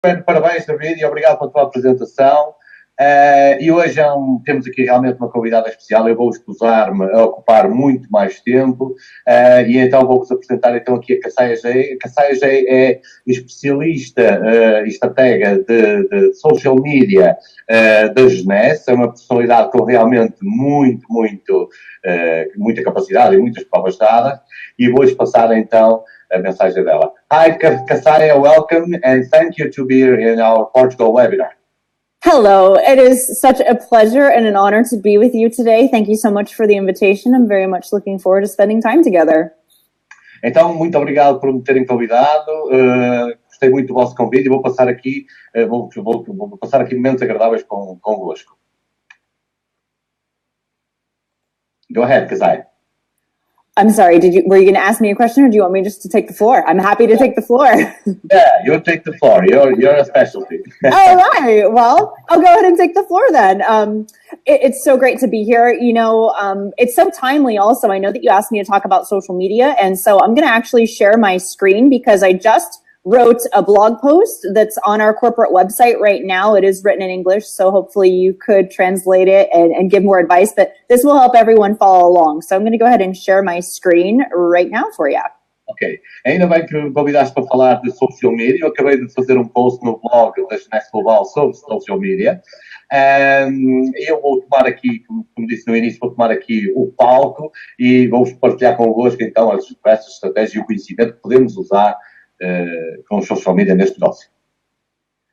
Parabéns, David, e obrigado pela tua apresentação. E hoje temos aqui realmente uma convidada especial. Eu vou escusar-me a ocupar muito mais tempo e então vou-vos apresentar então aqui a Cassiah J. A Cassiah J é especialista e estratega de social media da Genesse. É uma personalidade com realmente muita capacidade e muitas provas dadas. E vou-lhes passar então a mensagem dela. Hi, Cassiah, welcome and thank you to be here in our Portugal webinar. Hello, it is such a pleasure and an honor to be with you today. Thank you so much for the invitation. I'm very much looking forward to spending time together. Então, muito obrigado por me terem convidado. Gostei muito do vosso convite e vou passar aqui momentos agradáveis convosco. Go ahead, Cassiah. I'm sorry, were you going to ask me a question or do you want me just to take the floor? I'm happy to take the floor. Yeah, you take the floor. You're a specialty. All right. Well, I'll go ahead and take the floor then. It's so great to be here. You know, it's so timely also. I know that you asked me to talk about social media. And so I'm going to actually share my screen because I just wrote a blog post that's on our corporate website right now. It is written in English, so hopefully you could translate it and give more advice, but this will help everyone follow along. So I'm going to go ahead and share my screen right now for you. Ok. Ainda bem que me convidaste para falar de social media. Eu acabei de fazer um post no blog da Genesse Global sobre social media. Eu vou tomar aqui, como disse no início, vou tomar aqui o palco e vou partilhar convosco então as diversas estratégias e o conhecimento que podemos usar com social media neste negócio.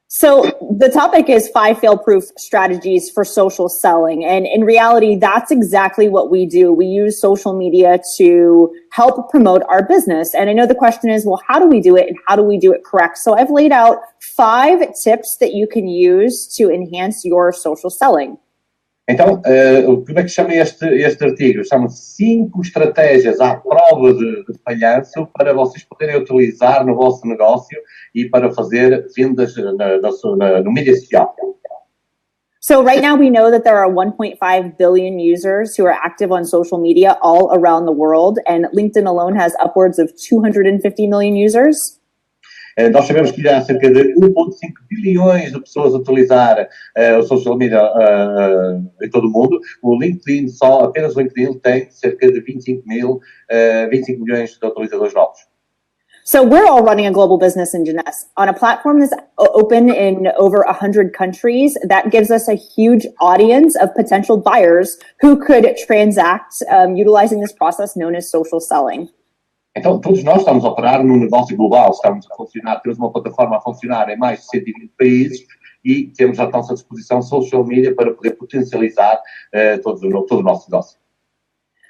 So the topic is 5 fail-proof strategies for social selling. And in reality, that's exactly what we do. We use social media to help promote our business. And I know the question is, well, how do we do it and how do we do it correct? So I've laid out 5 tips that you can use to enhance your social selling. Então, como é que chama este artigo? Chama-se 5 estratégias à prova de falhanço para vocês poderem utilizar no vosso negócio e para fazer vendas no mídia social. So right now we know that there are 1.5 billion users who are active on social media all around the world, and LinkedIn alone has upwards of 250 million users. Nós sabemos que há cerca de 1,5 bilhões de pessoas a utilizar o social media em todo o mundo. O LinkedIn, apenas o LinkedIn tem cerca de 25 milhões de utilizadores novos. So we're all running a global business in Genesse on a platform that's open in over 100 countries. That gives us a huge audience of potential buyers who could transact utilizing this process known as social selling. Então, todos nós estamos a operar num negócio global, estamos a funcionar, temos uma plataforma a funcionar em mais de 120 países e temos à nossa disposição social media para poder potencializar todo o nosso negócio.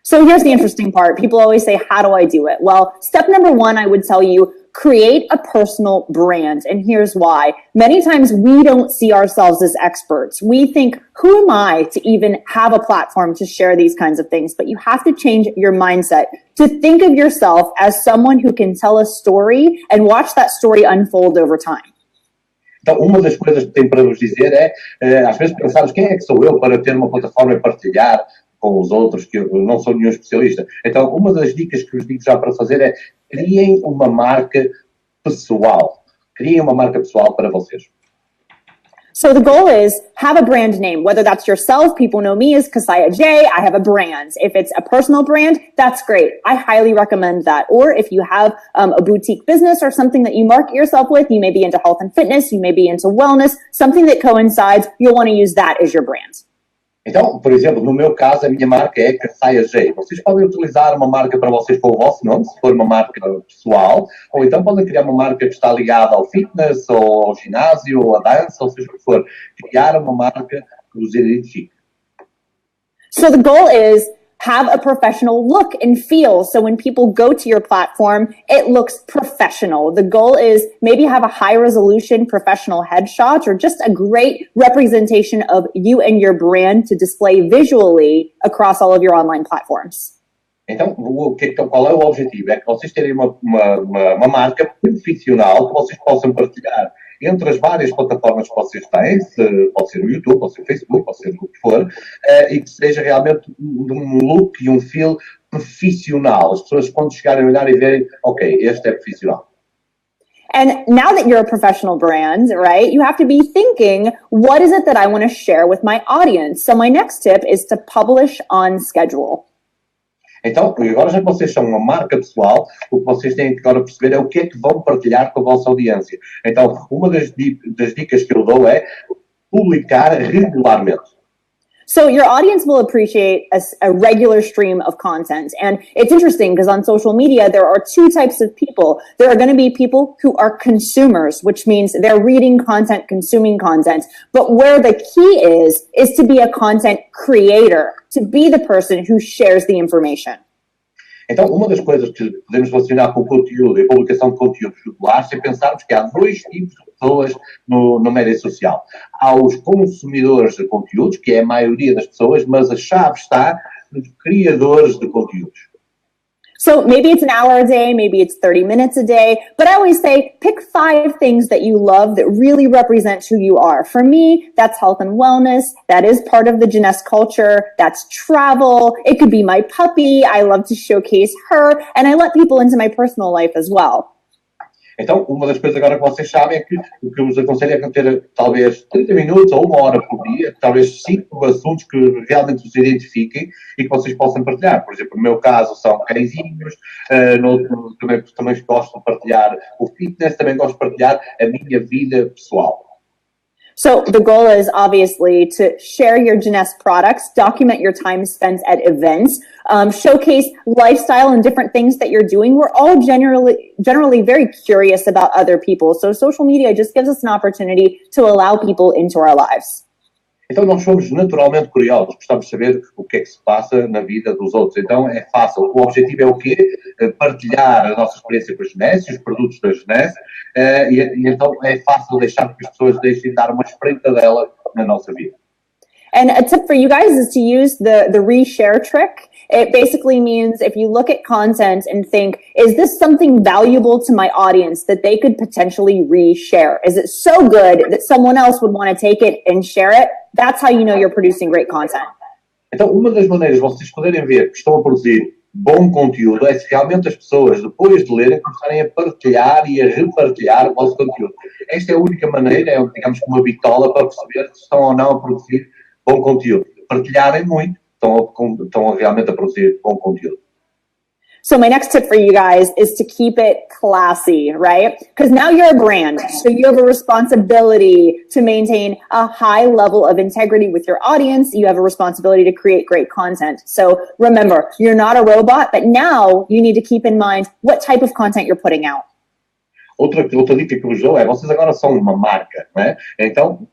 So here's the interesting part. People always say, how do I do it? Well, step number 1, I would tell you, create a personal brand. And here's why. Many times we don't see ourselves as experts. We think, who am I to even have a platform to share these kinds of things? But you have to change your mindset to think of yourself as someone who can tell a story and watch that story unfold over time. Então, uma das coisas que tenho para vos dizer às vezes pensamos, quem é que sou eu para ter uma plataforma e partilhar com os outros, que eu não sou nenhum especialista. Então, uma das dicas que vos digo já para fazer é criem uma marca pessoal. Criem uma marca pessoal para vocês. So the goal is have a brand name, whether that's yourself. People know me as Cassiah J. I have a brand. If it's a personal brand, that's great. I highly recommend that. Or if you have a boutique business or something that you market yourself with, you may be into health and fitness, you may be into wellness, something that coincides, you'll want to use that as your brand. Então, por exemplo, no meu caso, a minha marca é Cassiah J. Vocês podem utilizar uma marca para vocês com o vosso nome, se for uma marca pessoal, ou então podem criar uma marca que está ligada ao fitness, ou ao ginásio, ou à dança, ou seja o que for. Criar uma marca que vos identifique. So the goal is have a professional look and feel. So when people go to your platform, it looks professional. The goal is maybe have a high resolution professional headshot or just a great representation of you and your brand to display visually across all of your online platforms. Então, qual é o objetivo? É que vocês terem uma marca profissional que vocês possam partilhar entre as várias plataformas que vocês têm, pode ser o YouTube, pode ser o Facebook, pode ser o que for, e que seja realmente um look e um feel profissional. As pessoas quando chegarem a olhar e verem, ok, este é profissional. And now that you're a professional brand, right, you have to be thinking, what is it that I want to share with my audience? So my next tip is to publish on schedule. Então, agora já que vocês são uma marca pessoal, o que vocês têm que agora perceber é o que é que vão partilhar com a vossa audiência. Então, uma das dicas que eu dou é publicar regularmente. So your audience will appreciate a regular stream of content. And it's interesting because on social media, there are two types of people. There are going to be people who are consumers, which means they're reading content, consuming content. But where the key is to be a content creator, to be the person who shares the information. Então, uma das coisas que podemos relacionar com o conteúdo e a publicação de conteúdos regulares é pensarmos que há dois tipos de pessoas no média social. Há os consumidores de conteúdos, que é a maioria das pessoas, mas a chave está nos criadores de conteúdos. So maybe it's an hour a day, maybe it's 30 minutes a day, but I always say pick 5 things that you love that really represent who you are. For me, that's health and wellness. That is part of the Jeunesse culture. That's travel. It could be my puppy. I love to showcase her, and I let people into my personal life as well. Então, uma das coisas agora que vocês sabem é que o que eu vos aconselho é ter talvez 30 minutos ou 1 hora por dia, talvez 5 assuntos que realmente vos identifiquem e que vocês possam partilhar. Por exemplo, no meu caso são cãezinhos, também gosto de partilhar o fitness, também gosto de partilhar a minha vida pessoal. So the goal is obviously to share your Jeunesse products, document your time spent at events, showcase lifestyle and different things that you're doing. We're all generally very curious about other people. So social media just gives us an opportunity to allow people into our lives. Então nós somos naturalmente curiosos, gostamos de saber o que é que se passa na vida dos outros. Então é fácil. O objetivo é o quê? Partilhar a nossa experiência com a Jeunesse, os produtos da Jeunesse, e então é fácil deixar que as pessoas deixem dar uma espreitadela na nossa vida. And a tip for you guys is to use the reshare trick. It basically means if you look at content and think, is this something valuable to my audience that they could potentially reshare? Is it so good that someone else would want to take it and share it? That's how you know you're producing great content. Então, uma das maneiras de vocês poderem ver que estão a produzir bom conteúdo é se realmente as pessoas, depois de lerem, começarem a partilhar e a repartilhar o vosso conteúdo. Esta é a única maneira, é, digamos, uma bitola para perceber se estão ou não a produzir bom conteúdo. Partilharem muito, estão realmente a produzir bom conteúdo. So my next tip for you guys is to keep it classy, right? Because now you're a brand, so you have a responsibility to maintain a high level of integrity with your audience. You have a responsibility to create great content. So remember, you're not a robot, but now you need to keep in mind what type of content you're putting out. Outra dica que eu vos dou é, vocês agora são uma marca, não é? Então,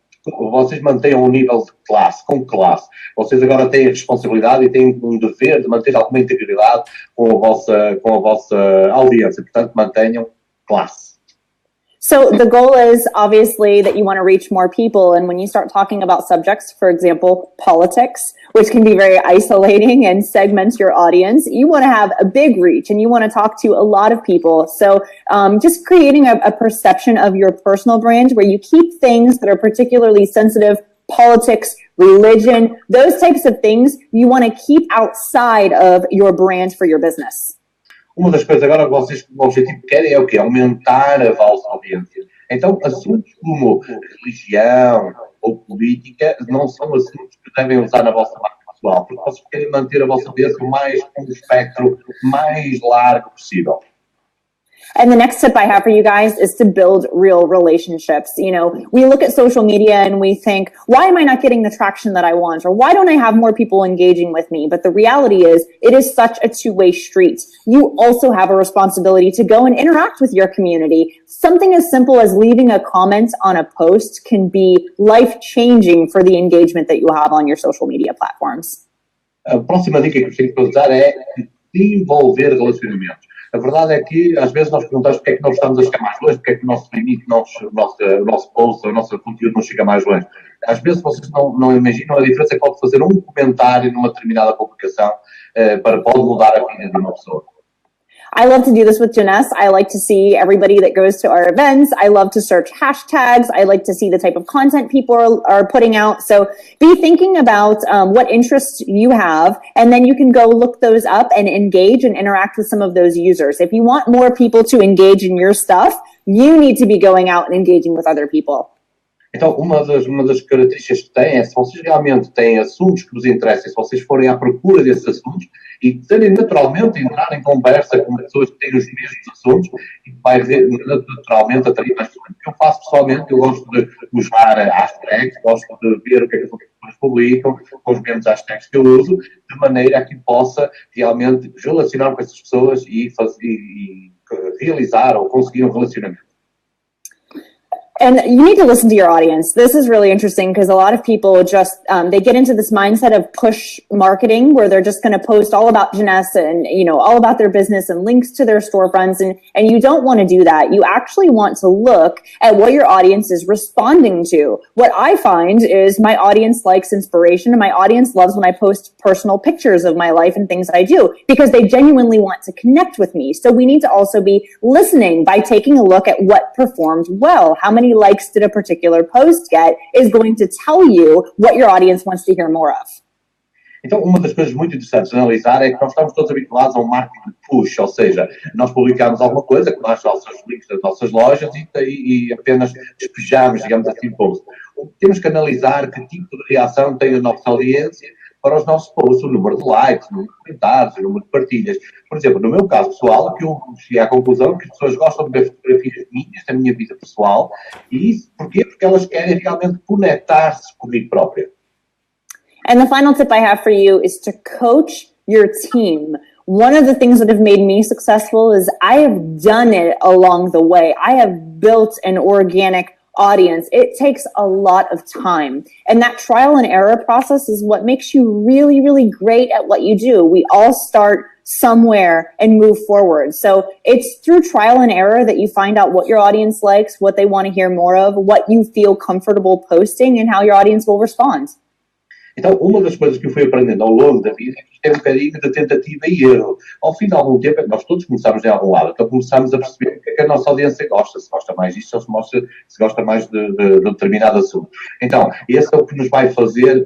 vocês mantenham um nível de classe, com classe. Vocês agora têm a responsabilidade e têm um dever de manter alguma integridade com a vossa audiência. Portanto, mantenham classe. So the goal is obviously that you want to reach more people. And when you start talking about subjects, for example, politics, which can be very isolating and segments your audience, you want to have a big reach and you want to talk to a lot of people. So just creating a perception of your personal brand where you keep things that are particularly sensitive, politics, religion, those types of things you want to keep outside of your brand for your business. Uma das coisas agora que vocês, o objetivo que querem é o quê? Aumentar a vossa audiência. Então, assuntos como religião ou política não são assuntos que devem usar na vossa marca pessoal, porque vocês querem manter a vossa audiência com um espectro mais largo possível. And the next tip I have for you guys is to build real relationships. You know, we look at social media and we think, why am I not getting the traction that I want? Or why don't I have more people engaging with me? But the reality is, it is such a two-way street. You also have a responsibility to go and interact with your community. Something as simple as leaving a comment on a post can be life-changing for the engagement that you have on your social media platforms. A próxima dica que eu gostaria de dar é desenvolver relacionamentos. A verdade é que, às vezes, nós perguntamos porque é que não estamos a chegar mais longe, porque é que o nosso limite, o nosso post, o nosso conteúdo não chega mais longe. Às vezes, vocês não imaginam a diferença que pode fazer um comentário numa determinada publicação pode mudar a vida de uma pessoa. I love to do this with Jeunesse. I like to see everybody that goes to our events. I love to search hashtags. I like to see the type of content people are putting out. So be thinking about what interests you have, and then you can go look those up and engage and interact with some of those users. If you want more people to engage in your stuff, you need to be going out and engaging with other people. Então, uma das características que tem é, se vocês realmente têm assuntos que vos interessem, se vocês forem à procura desses assuntos e terem naturalmente entrar em conversa com pessoas que têm os mesmos assuntos, e vai naturalmente atrair mais pessoas. O que eu faço pessoalmente, eu gosto de usar hashtags, gosto de ver o que é que as outras pessoas publicam, com os mesmos hashtags que eu uso, de maneira a que possa realmente relacionar com essas pessoas e realizar ou conseguir um relacionamento. And you need to listen to your audience. This is really interesting because a lot of people just, they get into this mindset of push marketing where they're just going to post all about Janessa and, all about their business and links to their storefronts. And you don't want to do that. You actually want to look at what your audience is responding to. What I find is my audience likes inspiration and my audience loves when I post personal pictures of my life and things I do because they genuinely want to connect with me. So we need to also be listening by taking a look at what performed well. How many likes did a particular post get is going to tell you what your audience wants to hear more of. Então, uma das coisas muito interessantes de analisar é que nós estamos todos habituados a um marketing de push, ou seja, nós publicamos alguma coisa com os nossos links das nossas lojas e apenas despejamos, digamos assim, post. Temos que analisar que tipo de reação tem a nossa audiência para os nossos posts, o número de likes, o número de comentários, o número de partilhas. Por exemplo, no meu caso pessoal, que eu cheguei à conclusão que as pessoas gostam de ver fotografias minhas, da minha vida pessoal, e isso porquê? Porque elas querem realmente conectar-se comigo própria. And the final tip I have for you is to coach your team. One of the things that have made me successful is I have done it along the way. I have built an organic audience. It takes a lot of time. And that trial and error process is what makes you really, really great at what you do. We all start somewhere and move forward. So it's through trial and error that you find out what your audience likes, what they want to hear more of, what you feel comfortable posting, and how your audience will respond. Então, uma das coisas que eu fui aprendendo ao longo da vida é que isto é um bocadinho de tentativa e erro. Ao fim de algum tempo, nós todos começamos de algum lado, então começamos a perceber o que é que a nossa audiência gosta, se gosta mais disto ou se gosta mais de determinado assunto. Então, esse é o que nos vai fazer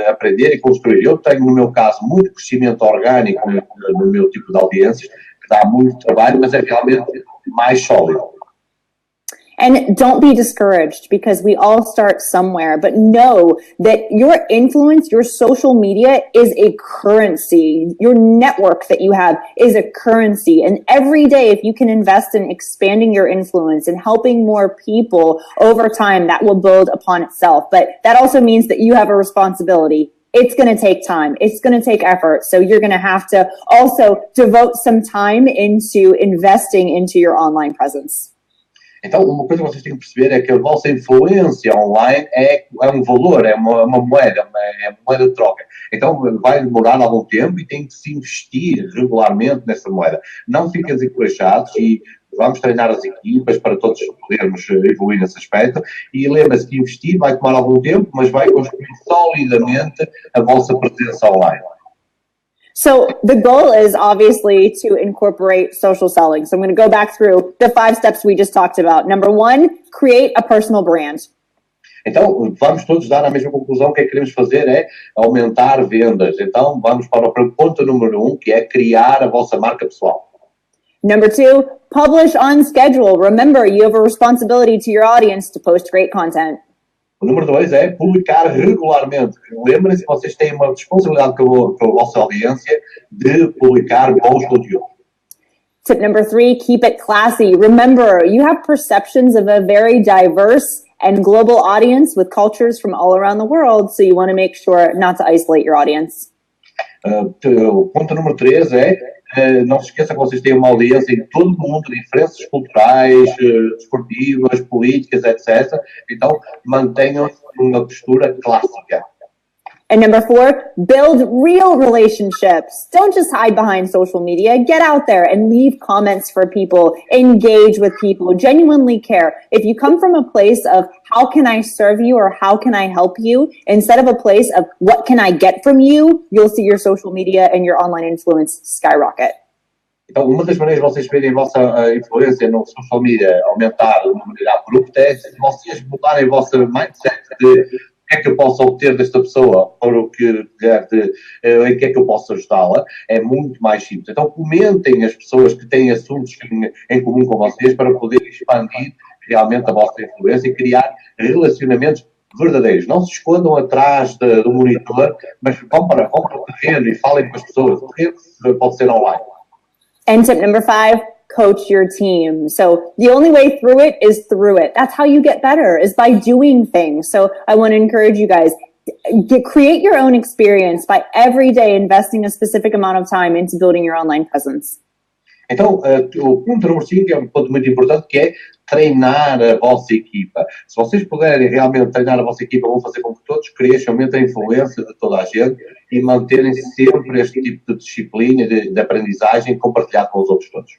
aprender e construir. Eu tenho, no meu caso, muito crescimento orgânico no meu tipo de audiências, que dá muito trabalho, mas é realmente mais sólido. And don't be discouraged because we all start somewhere, but know that your influence, your social media is a currency. Your network that you have is a currency. And every day, if you can invest in expanding your influence and helping more people over time, that will build upon itself. But that also means that you have a responsibility. It's going to take time. It's going to take effort. So you're going to have to also devote some time into investing into your online presence. Então, uma coisa que vocês têm que perceber é que a vossa influência online é um valor, é uma moeda, é uma moeda de troca. Então, vai demorar algum tempo e tem que se investir regularmente nessa moeda. Não fiquem desencorajados e vamos treinar as equipas para todos podermos evoluir nesse aspecto. E lembre-se que investir vai tomar algum tempo, mas vai construir solidamente a vossa presença online. So the goal is obviously to incorporate social selling. So I'm going to go back through the 5 steps we just talked about. Number 1, create a personal brand. Então, vamos todos dar a mesma conclusão. O que é que queremos fazer é aumentar vendas. Então, vamos para o ponto número 1, que é criar a vossa marca pessoal. Number 2, publish on schedule. Remember, you have a responsibility to your audience to post great content. O número 2 é publicar regularmente. Lembrem-se, vocês têm uma responsabilidade com a vossa audiência de publicar bons conteúdos. Tip number 3, keep it classy. Remember, you have perceptions of a very diverse and global audience with cultures from all around the world, so you want to make sure not to isolate your audience. O ponto número 3 é não se esqueça que vocês têm uma audiência em todo o mundo, diferenças culturais, desportivas, políticas, etc. Então, mantenham uma postura clássica. And number 4, build real relationships. Don't just hide behind social media. Get out there and leave comments for people. Engage with people. Genuinely care. If you come from a place of how can I serve you or how can I help you, instead of a place of what can I get from you, you'll see your social media and your online influence skyrocket. Então, uma das maneiras de vocês verem a vossa influência no social media aumentar de uma maneira abrupta é se vocês mudarem o vosso mindset de que é que eu posso obter desta pessoa, para o que em que é que eu posso ajudá-la, é muito mais simples. Então, comentem as pessoas que têm assuntos em comum com vocês para poder expandir realmente a vossa influência e criar relacionamentos verdadeiros. Não se escondam atrás do monitor, mas vão para o terreno e falem com as pessoas. O terreno pode ser online. And tip number 5, coach your team. So the only way through it is through it. That's how you get better, is by doing things. So I want to encourage you guys, create your own experience by every day investing a specific amount of time into building your online presence. Então, o ponto número 5 é um ponto muito importante, que é treinar a vossa equipa. Se vocês puderem realmente treinar a vossa equipa, vão fazer com que todos cresçam, aumentem a influência de toda a gente e manterem sempre este tipo de disciplina e de aprendizagem compartilhado com os outros todos.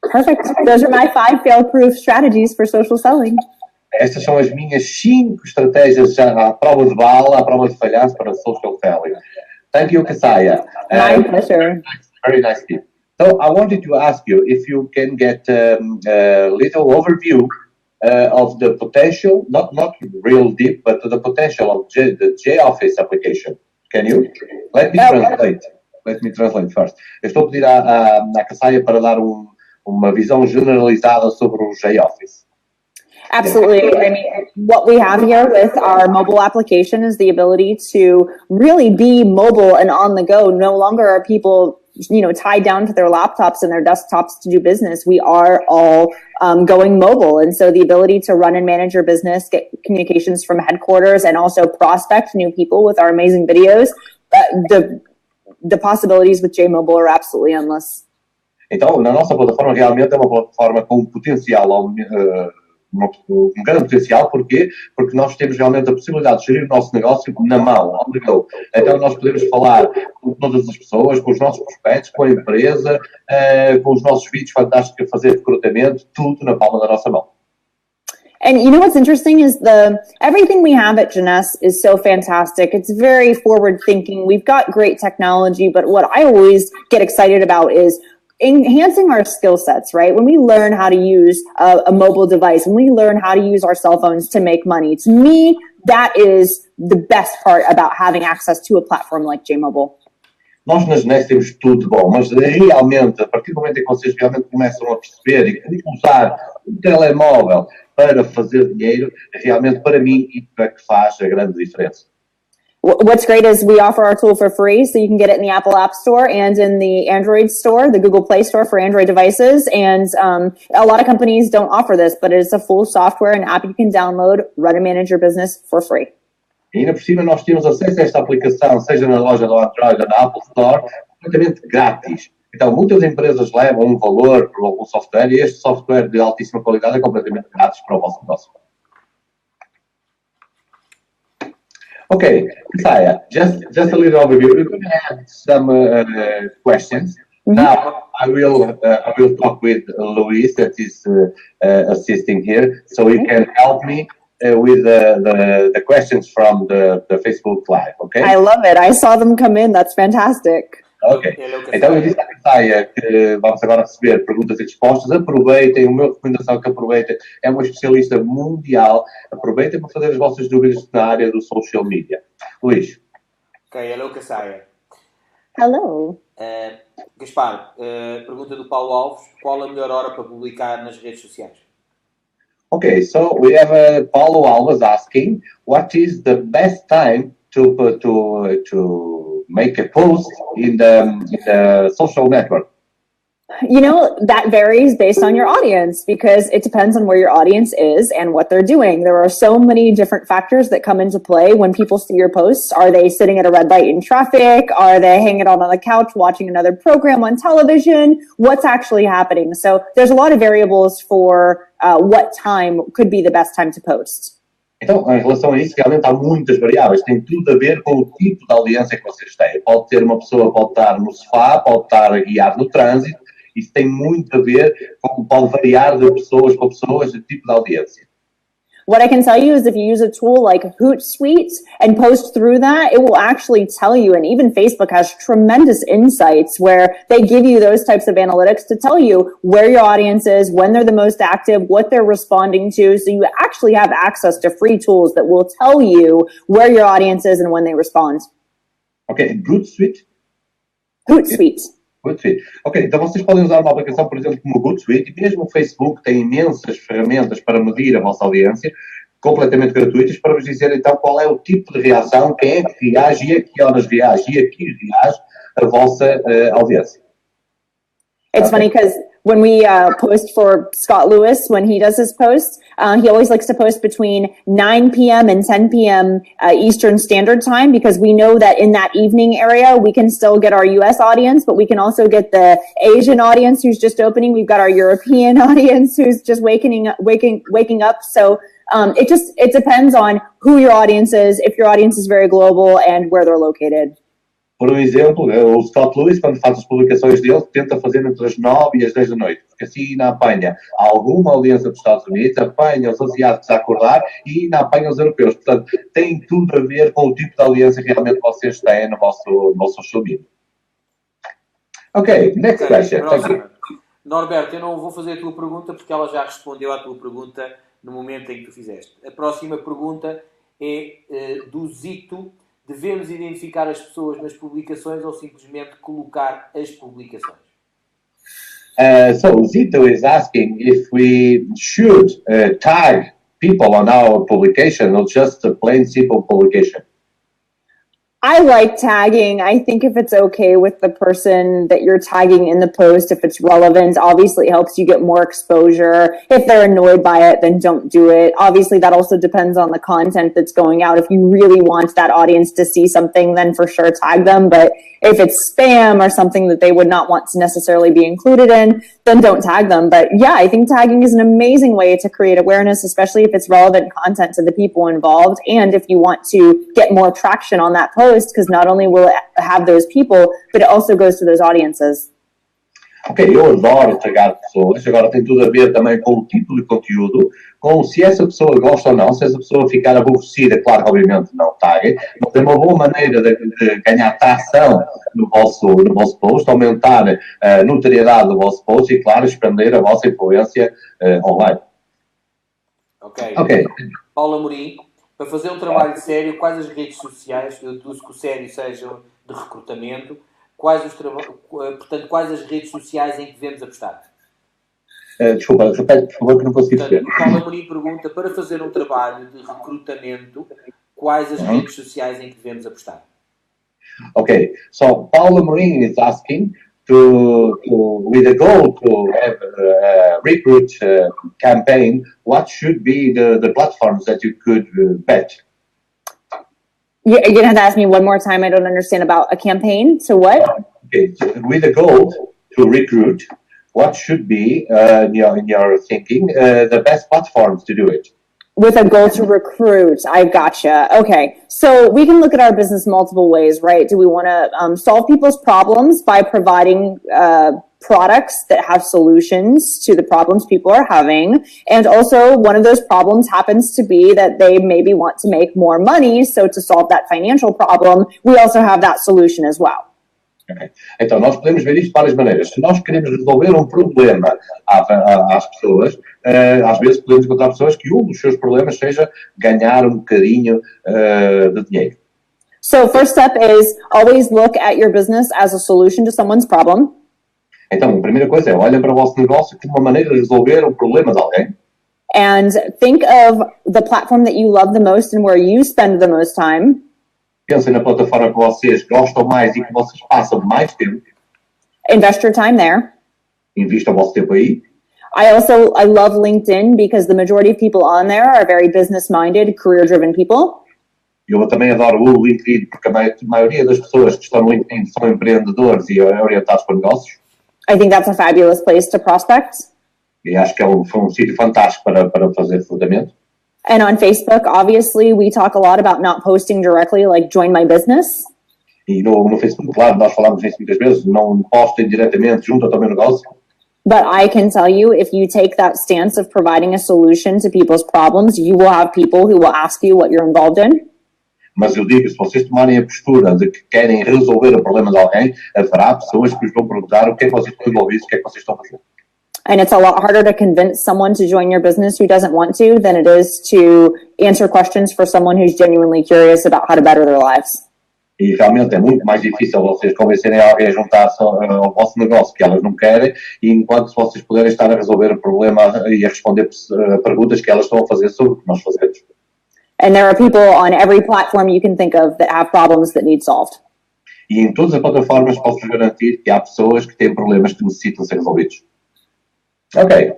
Perfect. Those are my 5 fail-proof strategies for social selling. Estas são as minhas 5 estratégias já à prova de bala, à prova de falhanço para social selling. Thank you, Cassiah. My pleasure. Very nice tip. So I wanted to ask you if you can get a little overview of the potential, not real deep, but the potential of the J-Office application. Can you? Let me translate first. Eu estou a pedir à Cassiah para dar uma visão generalizada sobre o J-Office. Absolutely. I mean, what we have here with our mobile application is the ability to really be mobile and on the go. No longer are people, tied down to their laptops and their desktops to do business. We are all going mobile. And so the ability to run and manage your business, get communications from headquarters, and also prospect new people with our amazing videos, the possibilities with JMobile are absolutely endless. Então, na nossa plataforma realmente é uma plataforma com potencial, um grande potencial. Porquê? Porque nós temos realmente a possibilidade de gerir o nosso negócio na mão, on the go. Então nós podemos falar com todas as pessoas, com os nossos prospectos, com a empresa, com os nossos vídeos fantásticos a fazer recrutamento, tudo na palma da nossa mão. And you know what's interesting is everything we have at Jeunesse is so fantastic. It's very forward thinking. We've got great technology, but what I always get excited about is enhancing our skill sets, right? When we learn how to use a mobile device, when we learn how to use our cell phones to make money, to me, that is the best part about having access to a platform like JMobile. Nós nas NES temos tudo de bom, mas realmente, a partir do momento em que vocês realmente começam a perceber e usar o telemóvel para fazer dinheiro, realmente para mim isso é que faz a grande diferença. What's great is we offer our tool for free, so you can get it in the Apple App Store and in the Android Store, the Google Play Store for Android devices. And a lot of companies don't offer this, but it's a full software and app you can download, run and manage your business for free. E ainda por cima nós temos acesso a esta aplicação, seja na loja do Android ou na Apple Store, completamente grátis. Então, muitas empresas levam um valor para o software e este software de altíssima qualidade é completamente grátis para o vosso negócio. Okay, Cassiah, just a little overview. We're going to have some questions. Mm-hmm. Now, I will talk with Luis, that is assisting here, so he can help me with the questions from the Facebook Live, okay? I love it. I saw them come in. That's fantastic. Ok. Então eu disse à Cassiah que vamos agora receber perguntas e respostas. Aproveitem, uma recomendação que aproveitem. É uma especialista mundial. Aproveitem para fazer as vossas dúvidas na área do social media. Luís. Ok, hello Cassiah. Hello. Gaspar, pergunta do Paulo Alves. Qual a melhor hora para publicar nas redes sociais? Okay, so we have Paulo Alves asking, what is the best time to make a post in the social network? You know, that varies based on your audience because it depends on where your audience is and what they're doing. There are so many different factors that come into play when people see your posts. Are they sitting at a red light in traffic? Are they hanging out on the couch watching another program on television? What's actually happening? So there's a lot of variables for what time could be the best time to post. Então, em relação a isso, realmente há muitas variáveis. Tem tudo a ver com o tipo de audiência que vocês têm. Pode ter uma pessoa, pode estar no sofá, pode estar a guiar no trânsito. Isso tem muito a ver com, pode variar de pessoas para pessoas, de tipo de audiência. What I can tell you is if you use a tool like Hootsuite and post through that, it will actually tell you, and even Facebook has tremendous insights where they give you those types of analytics to tell you where your audience is, when they're the most active, what they're responding to. So you actually have access to free tools that will tell you where your audience is and when they respond. Ok, Hootsuite? Hootsuite. Hootsuite. Ok, então vocês podem usar uma aplicação, por exemplo, como o Hootsuite, e mesmo o Facebook tem imensas ferramentas para medir a vossa audiência, completamente gratuitas, para vos dizer então qual é o tipo de reação, quem é que reage e a que horas reage e a que reage a vossa audiência. It's funny because when we post for Scott Lewis, when he does his posts, he always likes to post between 9 p.m. and 10 p.m. Eastern Standard Time, because we know that in that evening area, we can still get our U.S. audience, but we can also get the Asian audience who's just opening. We've got our European audience who's just waking up. So it depends on who your audience is, if your audience is very global, and where they're located. Por um exemplo, o Scott Lewis, quando faz as publicações dele, tenta fazer entre as 9 e as 10 da noite, porque assim ainda apanha alguma audiência dos Estados Unidos, apanha os asiáticos a acordar e ainda apanha os europeus. Portanto, tem tudo a ver com o tipo de audiência que realmente vocês têm no vosso social media. Ok, next question. Norberto, eu não vou fazer a tua pergunta porque ela já respondeu à tua pergunta no momento em que tu fizeste. A próxima pergunta é do Zito. Devemos identificar as pessoas nas publicações ou simplesmente colocar as publicações? So Zito is asking if we should tag people on our publication or just a plain simple publication. I like tagging. I think if it's okay with the person that you're tagging in the post, if it's relevant, obviously it helps you get more exposure. If they're annoyed by it, then don't do it. Obviously, that also depends on the content that's going out. If you really want that audience to see something, then for sure tag them. But if it's spam or something that they would not want to necessarily be included in, then don't tag them. But yeah, I think tagging is an amazing way to create awareness, especially if it's relevant content to the people involved. And if you want to get more traction on that post, because not only will it have those people, but it also goes to those audiences. Ok, eu adoro tagar pessoas, agora tem tudo a ver também com o tipo de conteúdo, com se essa pessoa gosta ou não, se essa pessoa ficar aborrecida, claro que obviamente não tague, mas é uma boa maneira de ganhar tração no vosso post, aumentar a notoriedade do vosso post e, claro, expandir a vossa influência online. Ok. Paula Amorim, para fazer um trabalho sério, quais as redes sociais, eu deduzo que o sério sejam de recrutamento, portanto, quais as redes sociais em que devemos apostar? Desculpa, repete, por favor, que não consegui perceber. Paula Amorim pergunta, para fazer um trabalho de recrutamento, quais as redes sociais em que devemos apostar? Okay, so Paula Amorim is asking with a goal to have a recruit campaign, what should be the platforms that you could bet? You're going to have to ask me one more time. I don't understand about a campaign. So what? Okay, so with a goal to recruit, what should be, in your thinking, the best platforms to do it? With a goal to recruit. I gotcha. Okay. So we can look at our business multiple ways, right? Do we want to solve people's problems by providing products that have solutions to the problems people are having? And also one of those problems happens to be that they maybe want to make more money. So to solve that financial problem, we also have that solution as well. Okay. Então, nós podemos ver isto de várias maneiras. Se nós queremos resolver um problema às pessoas, às vezes podemos encontrar pessoas que um dos seus problemas seja ganhar um bocadinho de dinheiro. So first step is always look at your business as a solution to someone's problem. Então, a primeira coisa é olha para o vosso negócio como uma maneira de resolver o problema de alguém. And think of the platform that you love the most and where you spend the most time. Pensem na plataforma que vocês gostam mais e que vocês passam mais tempo. Invest your time there. Invista o vosso tempo aí. I love LinkedIn because the majority of people on there are very business-minded, career-driven people. Eu também adoro o LinkedIn porque a maioria das pessoas que estão no LinkedIn são empreendedores e orientados para negócios. I think that's a fabulous place to prospect. E acho que foi um sítio fantástico para fazer recrutamento. And on Facebook, obviously, we talk a lot about not posting directly, like join my business. E no Facebook, claro, nós falamos isso muitas vezes, não postem diretamente junto ao meu negócio. But I can tell you, if you take that stance of providing a solution to people's problems, you will have people who will ask you what you're involved in. Mas eu digo, se vocês tomarem a postura de que querem resolver o problema de alguém, haverá pessoas que vos vão perguntar o que é que vocês estão envolvidos, o que é que vocês estão fazendo. And it's a lot harder to convince someone to join your business who doesn't want to than it is to answer questions for someone who's genuinely curious about how to better their lives. E realmente é muito mais difícil vocês convencerem alguém a juntar-se ao vosso negócio que elas não querem, e enquanto vocês puderem estar a resolver o problema e a responder perguntas que elas estão a fazer sobre o que nós fazemos. And there are people on every platform you can think of that have problems that need solved. E em todas as plataformas posso garantir que há pessoas que têm problemas que necessitam ser resolvidos. Ok.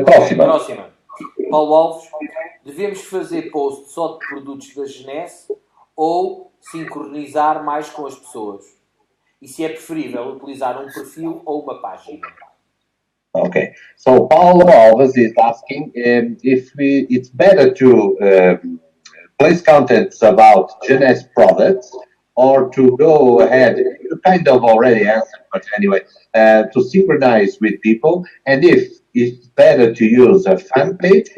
Próxima. Paulo Alves, devemos fazer post só de produtos da Genesse ou sincronizar mais com as pessoas? E se é preferível utilizar um perfil ou uma página? Okay, so Paulo Alves is asking if it's better to place contents about Genesse products or to go ahead, you kind of already answered, but anyway, to synchronize with people, and if it's better to use a fan page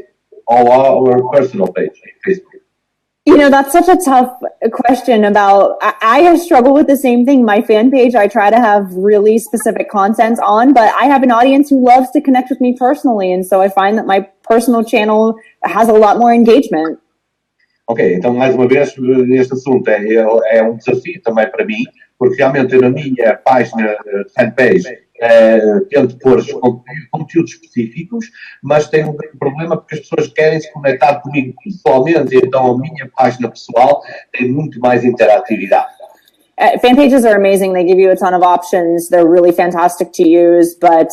or our personal page on Facebook. You know, that's such a tough question about, I struggle with the same thing. My fan page, I try to have really specific content on, but I have an audience who loves to connect with me personally. And so I find that my personal channel has a lot more engagement. Ok, então mais uma vez este assunto é um desafio também para mim, porque realmente eu na minha página fanpage tento pôr conteúdos específicos, mas tem um problema porque as pessoas querem se conectar comigo pessoalmente, então a minha página pessoal tem muito mais interatividade. Fan pages are amazing. They give you a ton of options. They're really fantastic to use, but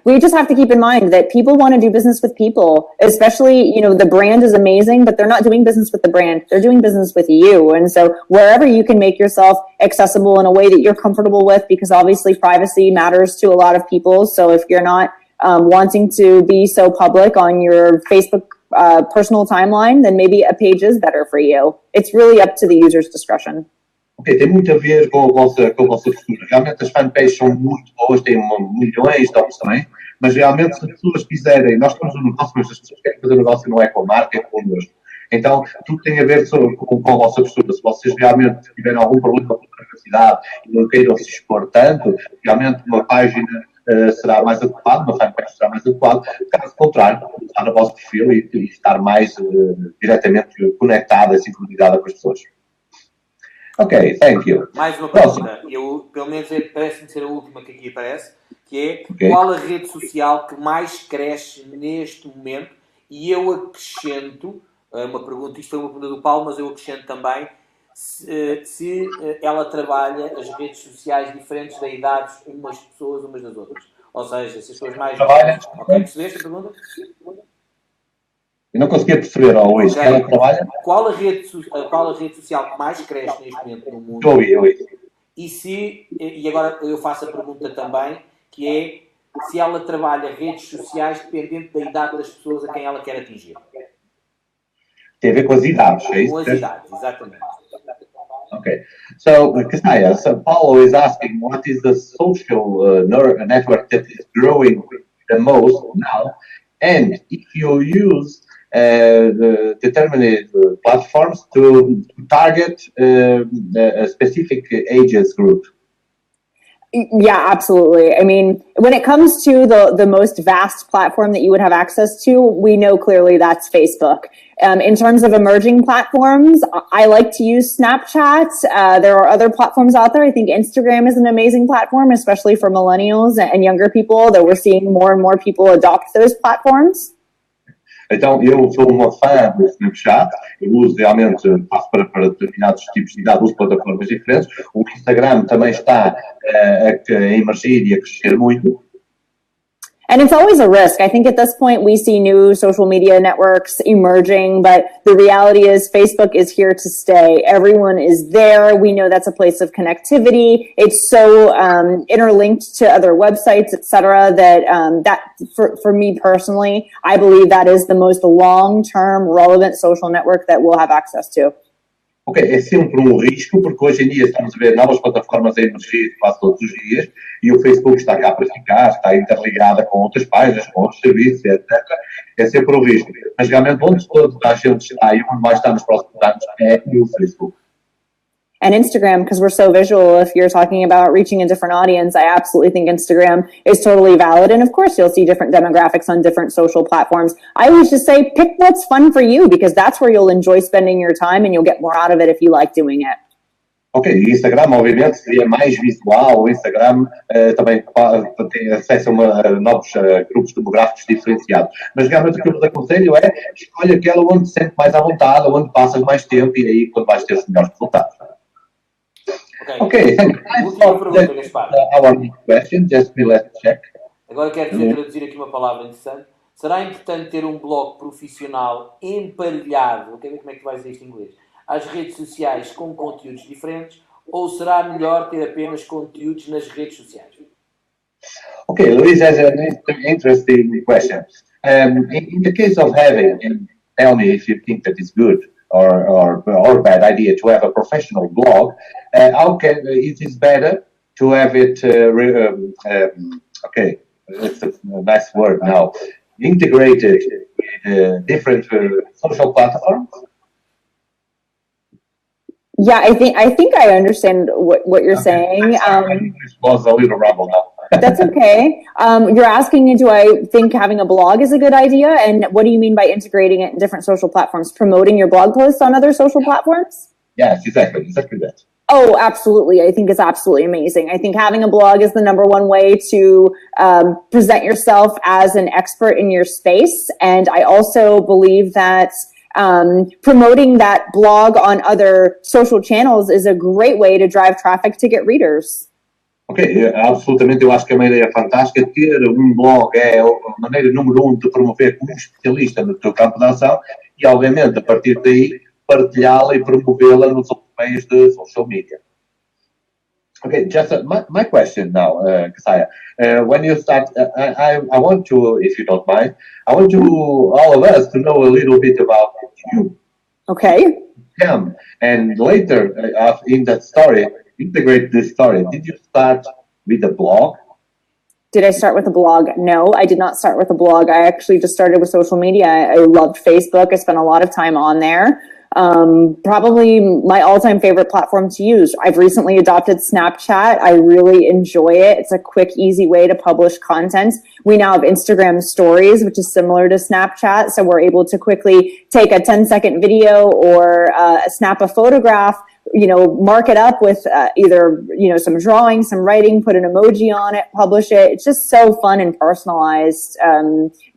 we just have to keep in mind that people want to do business with people, especially, you know, the brand is amazing, but they're not doing business with the brand. They're doing business with you. And so wherever you can make yourself accessible in a way that you're comfortable with, because obviously privacy matters to a lot of people. So if you're not wanting to be so public on your Facebook personal timeline, then maybe a page is better for you. It's really up to the user's discretion. Ok, tem muito a ver com a vossa postura. Realmente as fanpages são muito boas, têm milhões de opções, mas realmente se as pessoas quiserem, nós temos um negócio, mas as pessoas querem fazer um negócio não é com a marca, é connosco. Então, tudo tem a ver com a vossa postura. Se vocês realmente tiverem algum problema com a privacidade e não queiram se expor tanto, realmente uma página será mais adequada, uma fanpage será mais adequada. Caso contrário, usar o vosso perfil e estar mais diretamente conectada e sincronizada com as pessoas. Ok, thank you. Mais uma pergunta, pelo menos parece-me ser a última que aqui aparece, que é qual a rede social que mais cresce neste momento? E eu acrescento, isto foi uma pergunta do Paulo, mas eu acrescento também, se ela trabalha as redes sociais diferentes da idade umas pessoas umas das outras. Ou seja, se as pessoas mais... Trabalha. Ok, percebeste a pergunta? Eu não conseguia perceber, Luís, okay. Ela trabalha... Qual a rede social que mais cresce neste momento no mundo? Eu ouvi. E agora eu faço a pergunta também, que é se ela trabalha redes sociais dependente da idade das pessoas a quem ela quer atingir. Tem a ver com as idades, é isso? Com as idades, exatamente. Okay, so Cassiah, so Paulo is asking what is the social network that is growing the most now, and if you use the determined platforms to target a specific ages group. Yeah, absolutely. I mean, when it comes to the most vast platform that you would have access to, we know clearly that's Facebook. In terms of emerging platforms, I like to use Snapchat. There are other platforms out there. I think Instagram is an amazing platform, especially for millennials and younger people, that we're seeing more and more people adopt those platforms. Então, eu sou uma fã do Snapchat, eu uso realmente, passo para determinados tipos de idade, uso plataformas diferentes. O Instagram também está a emergir e a crescer muito. And it's always a risk. I think at this point we see new social media networks emerging, but the reality is Facebook is here to stay. Everyone is there. We know that's a place of connectivity. It's so interlinked to other websites, etc. That for me personally, I believe that is the most long-term relevant social network that we'll have access to. Ok, é sempre um risco, porque hoje em dia estamos a ver novas plataformas a emergir quase todos os dias e o Facebook está cá para ficar, está interligada com outras páginas, com outros serviços, etc. É sempre um risco. Mas realmente onde toda a gente está e onde vai estar nos próximos anos é no Facebook. And Instagram, because we're so visual, if you're talking about reaching a different audience, I absolutely think Instagram is totally valid. And of course, you'll see different demographics on different social platforms. I always just say, pick what's fun for you, because that's where you'll enjoy spending your time and you'll get more out of it if you like doing it. Ok, Instagram obviamente seria mais visual, o Instagram também tem acesso a novos grupos demográficos diferenciados. Mas realmente o que eu vos aconselho é escolha aquela onde se sente mais à vontade, onde passas mais tempo e aí quando vais ter os melhores resultados. Okay, thank you. Última pergunta, Gaspar. Our question, just let's check. Agora quero traduzir aqui uma palavra interessante. Será importante ter um blog profissional emparelhado, eu quero ver como é que vais dizer isto em inglês, às redes sociais com conteúdos diferentes, ou será melhor ter apenas conteúdos nas redes sociais? Okay, Luis has an interesting question. In the case of having, tell me if you think that it's good or bad idea to have a professional blog. How can it is better to have it? Okay, it's a nice word now. Integrated with different social platforms. Yeah, I think I understand what you're saying. This was a little rumble now. That's okay. You're asking, do I think having a blog is a good idea? And what do you mean by integrating it in different social platforms? Promoting your blog posts on other social platforms? Yes, exactly that. Oh, absolutely. I think it's absolutely amazing. I think having a blog is the number one way to present yourself as an expert in your space. And I also believe that promoting that blog on other social channels is a great way to drive traffic to get readers. Ok, absolutamente, eu acho que é uma ideia fantástica. Ter um blog é a maneira número um de promover como especialista no teu campo de ação e, obviamente, a partir daí, partilhá-la e promovê-la nos outros meios de social media. Okay, just my question now, Cassiah. When you start, I want to, if you don't mind, I want to all of us to know a little bit about you. Okay. Him, and later in that story, integrate this story. Did you start with a blog? Did I start with a blog? No, I did not start with a blog. I actually just started with social media. I loved Facebook. I spent a lot of time on there. Probably my all-time favorite platform to use. I've recently adopted Snapchat. I really enjoy it. It's a quick, easy way to publish content. We now have Instagram stories, which is similar to Snapchat. So we're able to quickly take a 10-second video or snap a photograph, mark it up with either, some drawing, some writing, put an emoji on it, publish it. It's just so fun and personalized.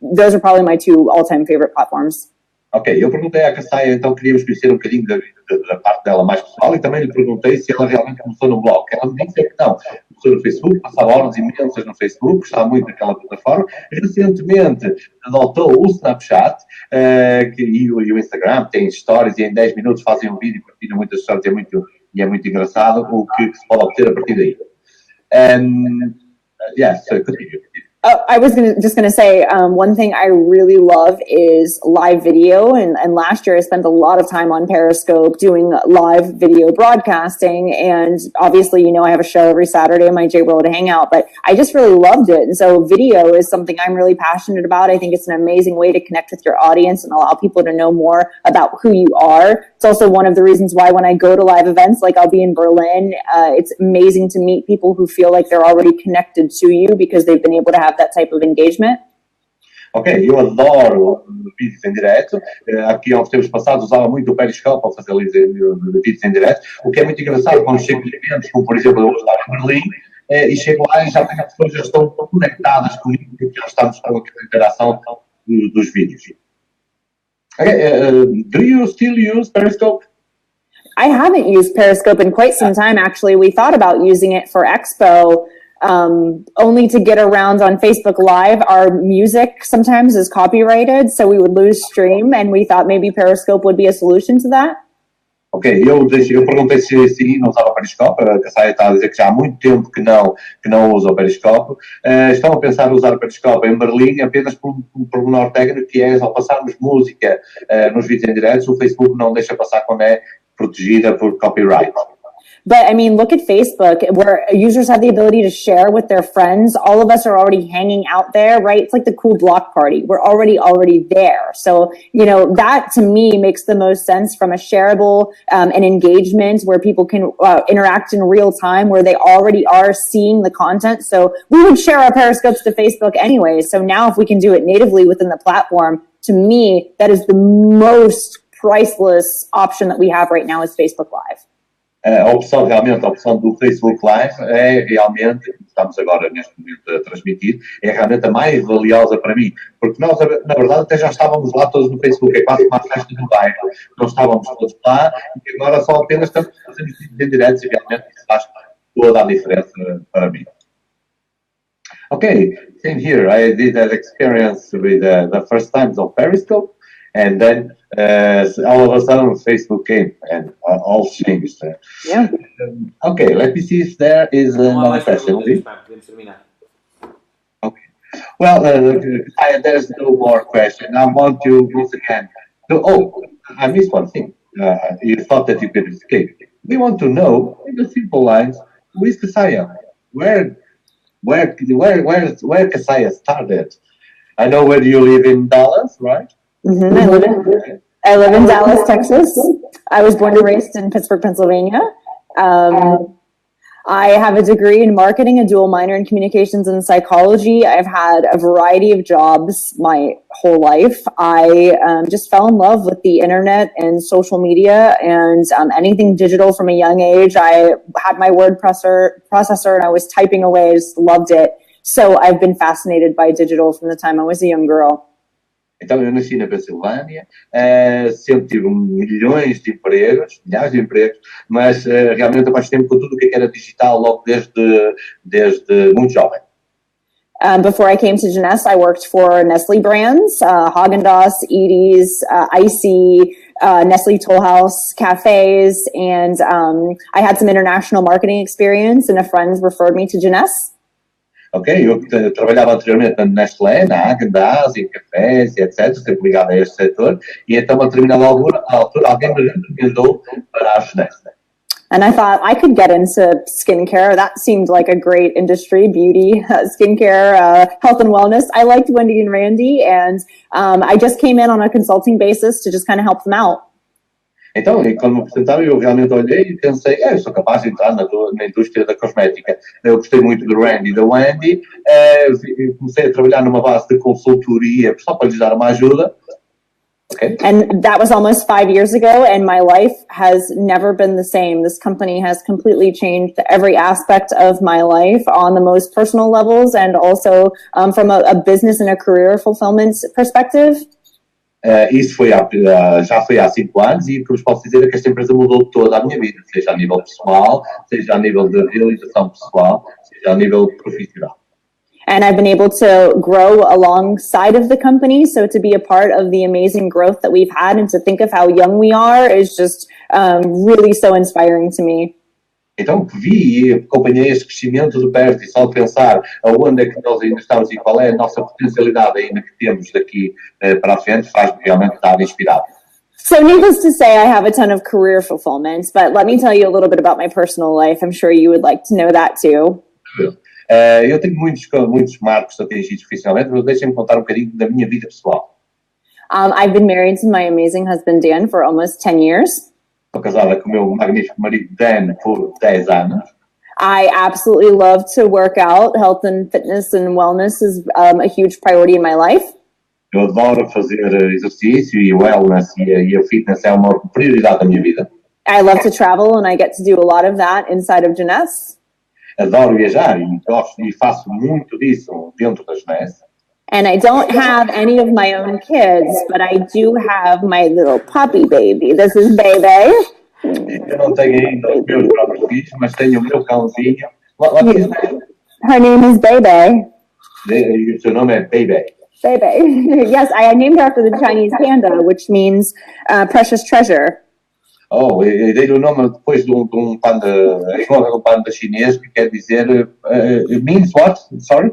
Those are probably my two all-time favorite platforms. Ok, eu perguntei à Cassiah, então queríamos conhecer um bocadinho da parte dela mais pessoal e também lhe perguntei se ela realmente começou no blog. Ela me disse que não, começou no Facebook, passava horas imensas no Facebook, gostava muito daquela plataforma. Recentemente adotou o Snapchat e o Instagram, tem stories e em 10 minutos fazem um vídeo, partilham muitas stories e é muito engraçado o que se pode obter a partir daí. Yes, continue. I was just going to say, one thing I really love is live video. And last year I spent a lot of time on Periscope doing live video broadcasting. And obviously, I have a show every Saturday in my J-World Hangout, but I just really loved it. And so video is something I'm really passionate about. I think it's an amazing way to connect with your audience and allow people to know more about who you are. It's also one of the reasons why when I go to live events, like I'll be in Berlin, it's amazing to meet people who feel like they're already connected to you because they've been able to have that type of engagement. Ok, eu adoro vídeos em direto. Aqui há uns tempos passados usava muito o Periscope para fazer vídeos em direto. O que é muito engraçado quando chego em eventos, como por exemplo eu estar em Berlim, e chego lá e já tenho as pessoas que estão conectadas comigo e já estamos com aquela interação dos vídeos. Okay, do you still use Periscope? I haven't used Periscope in quite some time, actually. We thought about using it for Expo, only to get around on Facebook Live. Our music sometimes is copyrighted, so we would lose stream, and we thought maybe Periscope would be a solution to that. Ok, eu perguntei se não usava o Periscope. A Cassiah está a dizer que já há muito tempo que não usa o Periscope. Estão a pensar em usar o Periscope em Berlim apenas por um pormenor técnico, que é ao passarmos música nos vídeos em direto, o Facebook não deixa passar quando é protegida por copyright. But I mean, look at Facebook, where users have the ability to share with their friends. All of us are already hanging out there, right? It's like the cool block party. We're already there. So, that to me makes the most sense from a shareable and engagement where people can interact in real time, where they already are seeing the content. So we would share our Periscopes to Facebook anyway. So now if we can do it natively within the platform, to me, that is the most priceless option that we have right now is Facebook Live. A opção do Facebook Live é realmente, estamos agora neste momento a transmitir, é realmente a mais valiosa para mim, porque nós, na verdade, até já estávamos lá todos no Facebook, é quase uma festa do bairro, nós estávamos todos lá e agora só apenas estamos a transmitir em direto e realmente isso faz toda a diferença para mim. Okay, same here. I did that experience with the first times of Periscope, and then all of a sudden Facebook came and all changed. Yeah. Okay, let me see if there is another question. Okay. Well, there's no more question. I want to once again. I missed one thing. You thought that you could escape. We want to know in the simple lines who is Cassiah? Where Cassiah started? I know where you live in Dallas, right? Mm-hmm. I live in Dallas, Texas. I was born and raised in Pittsburgh, Pennsylvania. I have a degree in marketing, a dual minor in communications and psychology. I've had a variety of jobs my whole life. I just fell in love with the internet and social media and anything digital from a young age. I had my word processor and I was typing away, just loved it. So I've been fascinated by digital from the time I was a young girl. Então, eu nasci na Pensilvânia, sempre tive milhões de empregos, milhares de empregos, mas realmente apaixonei-me por tudo o que era digital logo desde muito jovem. Before I came to Jeunesse, I worked for Nestle brands, Haagen-Dazs, Edy's, Icy, Nestle Toll House cafes, and I had some international marketing experience, and a friend referred me to Jeunesse. Ok, eu trabalhava anteriormente na Nestlé, na Haagen-Dazs, em cafés, etc., sempre ligado a este setor, e então a determinada altura alguém me recomendou para a Jeunesse. And I thought I could get into skincare. That seemed like a great industry, beauty, skincare, health and wellness. I liked Wendy and Randy, and I just came in on a consulting basis to just kind of help them out. Então, quando me apresentaram, eu realmente olhei e pensei, eu sou capaz de entrar na indústria da cosmética. Eu gostei muito do Randy e da Wendy, comecei a trabalhar numa base de consultoria só para lhes dar uma ajuda. Okay. And that was almost 5 years ago, and my life has never been the same. This company has completely changed every aspect of my life on the most personal levels and also from a business and a career fulfillment perspective. Isso já foi há 5 anos e o que vos posso dizer é que esta empresa mudou toda a minha vida, seja a nível pessoal, seja a nível de realização pessoal, seja a nível profissional. And I've been able to grow alongside of the company. So to be a part of the amazing growth that we've had and to think of how young we are is just really so inspiring to me. Então, vi e acompanhei este crescimento de perto e só de pensar aonde é que nós ainda estamos e qual é a nossa potencialidade ainda que temos daqui para a frente, faz-me realmente estar inspirado. So needless to say, I have a ton of career fulfillment, but let me tell you a little bit about my personal life. I'm sure you would like to know that too. Eu tenho muitos marcos atingidos profissionalmente, mas deixem-me contar um bocadinho da minha vida pessoal. I've been married to my amazing husband, Dan, for almost 10 years. Estou casada com o meu magnífico marido Dan por 10 anos. I absolutely love to work out. Health and fitness and wellness is a huge priority in my life. Eu adoro fazer exercício e wellness e a fitness é uma prioridade da minha vida. I love to travel and I get to do a lot of that inside of Jeunesse. Adoro viajar e faço muito disso dentro da Jeunesse. And I don't have any of my own kids, but I do have my little puppy baby. This is Bebe. Eu não tenho ainda os meus próprios filhos, mas tenho o meu cãozinho. Her name is Bebe. O seu nome é Bebe. Bebe. Yes, I named her after the Chinese panda, which means precious treasure. Oh, e dei-lhe o nome depois de um panda chinês que quer dizer... it means what? Sorry?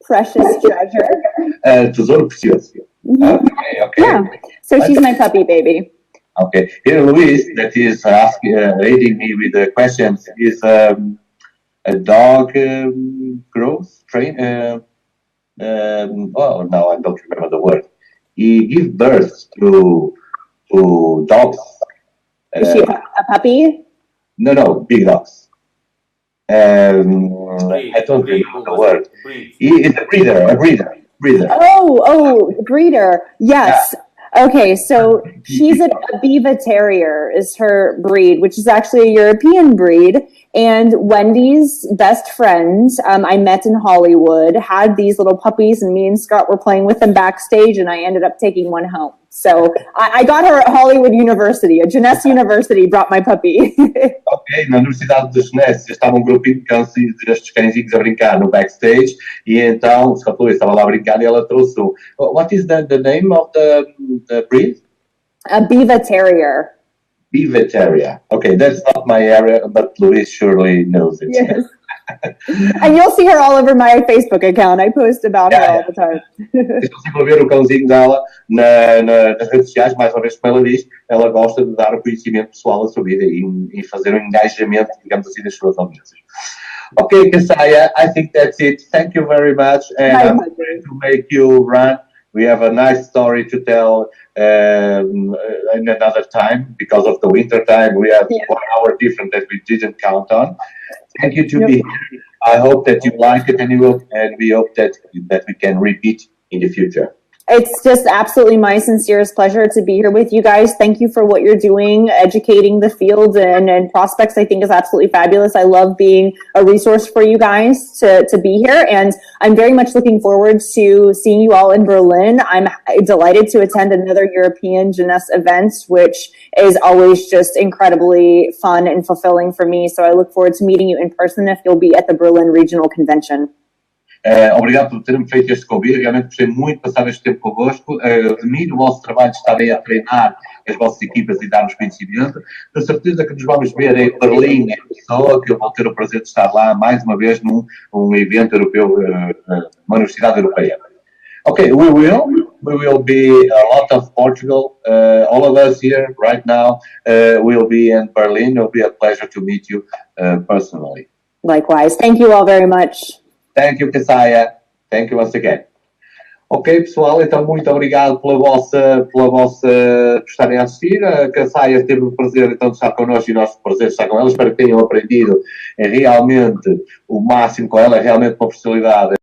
Precious treasure. Tesouro precioso. Mm-hmm. Okay. Yeah. So she's my puppy baby. Okay. Here, Luis, that is aiding me with the questions, is a dog growth train. Oh, no, I don't remember the word. He gives birth to dogs. Is she a puppy? No, big dogs. I don't remember the word. He is a breeder. Breeder. Yes. Okay, so she's a Biva Terrier is her breed, which is actually a European breed. And Wendy's best friend, I met in Hollywood, had these little puppies, and me and Scott were playing with them backstage, and I ended up taking one home. So I got her at Hollywood University, a Jeunesse University brought my puppy. Ok, na Universidade de Jeunesse estava um grupinho destes cãezinhos a brincar no backstage e então o Scott Lewis estava lá a brincar e ela trouxe o... What is the name of the breed? A Biva Terrier. Biva Terrier. Okay, that's not my area, but Luis surely knows it. Yes. And you'll see her all over my Facebook account. I post about her all the time. É possível ver o cãozinho dela nas redes sociais, mais uma vez como ela diz, ela gosta de dar o conhecimento pessoal à sua vida e fazer um engajamento, digamos assim, das suas audiências. Okay, Cassiah, I think that's it. Thank you very much. And I'm going to make you run. We have a nice story to tell in another time because of the winter time. We have 1 hour different that we didn't count on. Thank you to be here. I hope that you like it and we hope that we can repeat in the future. It's just absolutely my sincerest pleasure to be here with you guys. Thank you for what you're doing, educating the field and prospects. I think is absolutely fabulous. I love being a resource for you guys to be here. And I'm very much looking forward to seeing you all in Berlin. I'm delighted to attend another European Jeunesse event, which is always just incredibly fun and fulfilling for me. So I look forward to meeting you in person if you'll be at the Berlin Regional Convention. Obrigado por terem feito este convite, realmente gostei muito de passar este tempo convosco, admiro o vosso trabalho de estarem a treinar as vossas equipas e dar-nos conhecimento, tenho certeza que nos vamos ver em Berlim, em pessoa, que eu vou ter o prazer de estar lá mais uma vez num evento europeu, uma universidade europeia. Okay, we will be a lot of Portugal, all of us here right now will be in Berlin. It will be a pleasure to meet you personally. Likewise, thank you all very much. Thank you, Cassiah. Thank you once again. Ok, pessoal, então muito obrigado pela vossa por estarem a assistir. A Cassiah teve o prazer então de estar connosco e nós o prazer de estar com ela. Espero que tenham aprendido realmente o máximo com ela, realmente uma personalidade